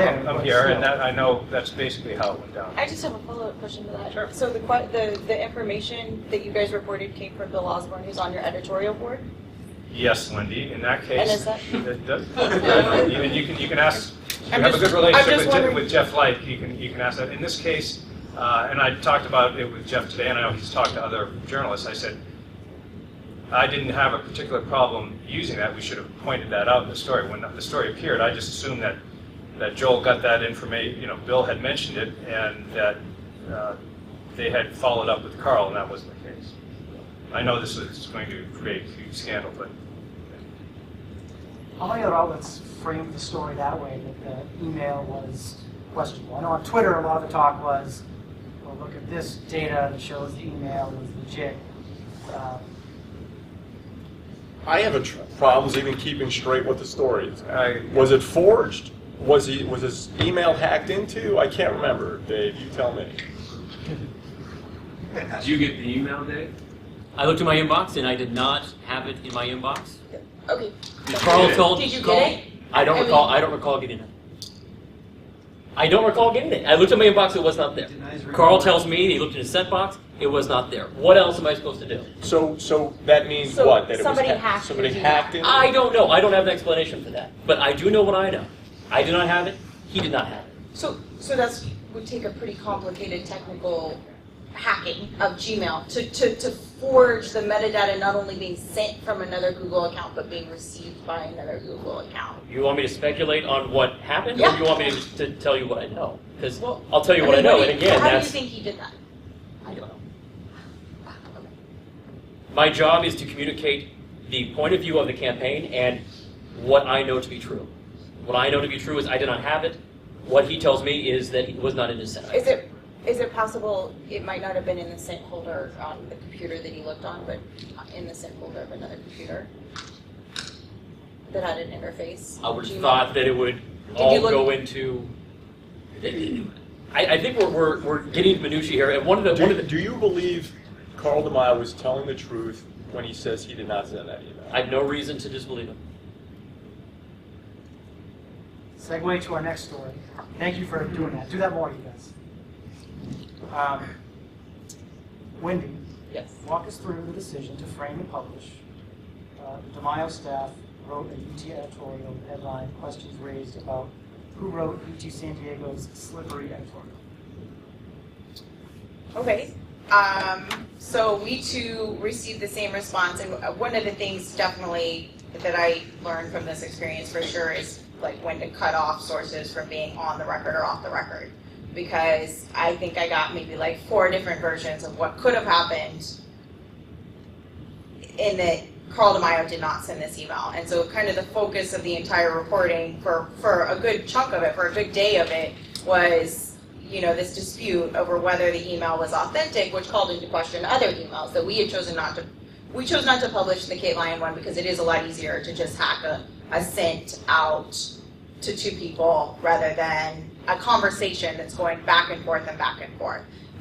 I'm here, and that, I know that's basically how it went down. I just have a follow-up question to that. Sure. So the information that you guys reported came from Bill Osborne, who's on your editorial board? Yes, Wendy. In that case, And is that? Even you can ask. You I'm have a just- good I'm just relationship wondering- with Jeff Light. You can ask that. In this case, and I talked about it with Jeff today, and I know he's talked to other journalists. I said I didn't have a particular problem using that. We should have pointed that out in the story. When the story appeared, I just assumed that Joel got that information. You know, Bill had mentioned it, and that they had followed up with Carl, and that wasn't the case. I know this was going to create a huge scandal, but. How many other outlets framed the story that way, that the email was questionable? I know on Twitter a lot of the talk was, well, look at this data that shows the email was legit. I have problems even keeping straight what the story is. Was it forged? Was his email hacked into? I can't remember. Dave, you tell me. Did you get the email, Dave? I looked in my inbox and I did not have it in my inbox. Okay. Carl told. Did you Carl, get it? I don't recall. I don't recall getting it. I don't recall getting it. I looked in my inbox. It was not there. Carl tells me he looked in his sent box. It was not there. What else am I supposed to do? So that means So what? That somebody it was hacked somebody into hacked it. in? I don't know. I don't have an explanation for that. But I do know what I know. I do not have it. He did not have it. So that's would take a pretty complicated technical hacking of Gmail to forge the metadata not only being sent from another Google account but being received by another Google account. You want me to speculate on what happened, Yeah. or do you want me to tell you what I know? Because Well, I'll tell you what I know, and again, how do you that's think he did that? I don't know. My job is to communicate the point of view of the campaign and what I know to be true. What I know to be true is I did not have it. What he tells me is that it was not in his sent. Is it possible it might not have been in the sent folder on the computer that he looked on, but in the sent folder of another computer that had an interface? I would have Gmail? thought that it would all go into. I think we're getting minutiae here, and one of the. Do you believe Carl DeMaio was telling the truth when he says he did not send that email? I have no reason to disbelieve him. Segue to our next story. Thank you for doing that. Do that more, you guys. Wendy, Yes. walk us through the decision to frame and publish. The DeMaio staff wrote a UT editorial with the headline, questions raised about who wrote UT San Diego's slippery editorial. Okay. So we too received the same response, and one of the things definitely that I learned from this experience for sure is like when to cut off sources from being on the record or off the record, because I think I got maybe like 4 different versions of what could have happened in that Carl DeMaio did not send this email. And so kind of the focus of the entire reporting for a good chunk of it, for a good day of it, was, you know, this dispute over whether the email was authentic, which called into question other emails that we had chosen not to. We chose not to publish the Kate Lyon one because it is a lot easier to just hack a sent out to 2 people rather than a conversation that's going back and forth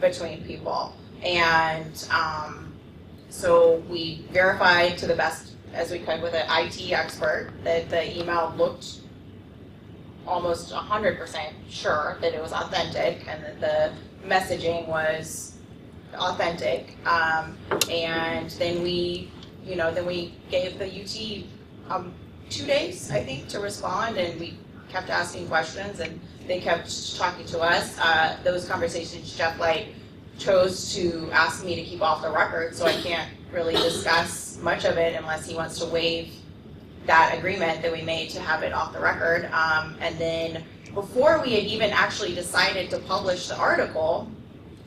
between people. And so we verified to the best as we could with an IT expert that the email looked almost 100% sure that it was authentic and that the messaging was authentic. And then we gave the UT 2 days, I think, to respond, and we kept asking questions, and they kept talking to us. Those conversations, Jeff Light chose to ask me to keep off the record, so I can't really discuss much of it unless he wants to waive that agreement that we made to have it off the record. And then before we had even actually decided to publish the article,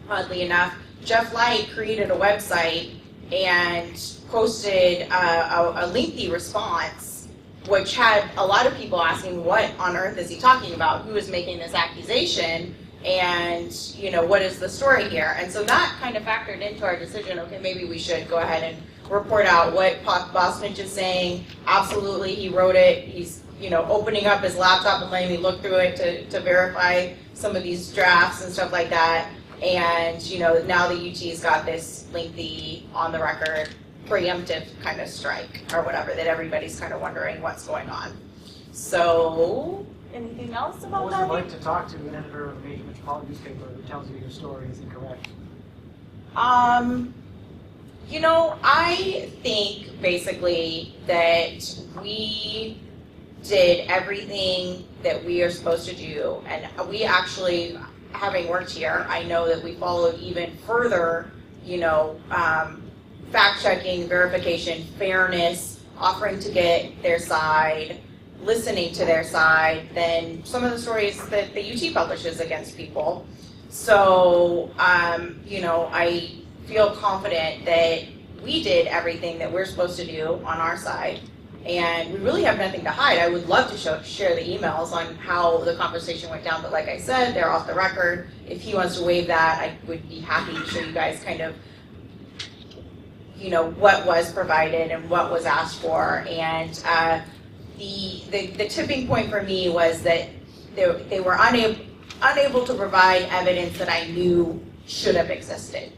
oddly enough, Jeff Light created a website and posted a lengthy response, which had a lot of people asking, what on earth is he talking about? Who is making this accusation? And, you know, what is the story here? And so that kind of factored into our decision, okay, maybe we should go ahead and report out what Bosnich is saying. Absolutely, he wrote it. He's, you know, opening up his laptop and letting me look through it to verify some of these drafts and stuff like that. And, you know, now the UT's got this lengthy, on the record, preemptive kind of strike or whatever that everybody's kind of wondering what's going on. So anything else What about was it that? like to talk to an editor of a major metropolitan newspaper who tells you your story is incorrect? You know, I think basically that we did everything that we are supposed to do, and we actually, having worked here, I know that we followed even further, you know, fact-checking, verification, fairness, offering to get their side, listening to their side than some of the stories that the UT publishes against people. So, you know, I feel confident that we did everything that we're supposed to do on our side, and we really have nothing to hide. I would love to share the emails on how the conversation went down, but like I said, they're off the record. If he wants to waive that, I would be happy to show you guys kind of, you know, what was provided and what was asked for. And the tipping point for me was that they were unable to provide evidence that I knew should have existed.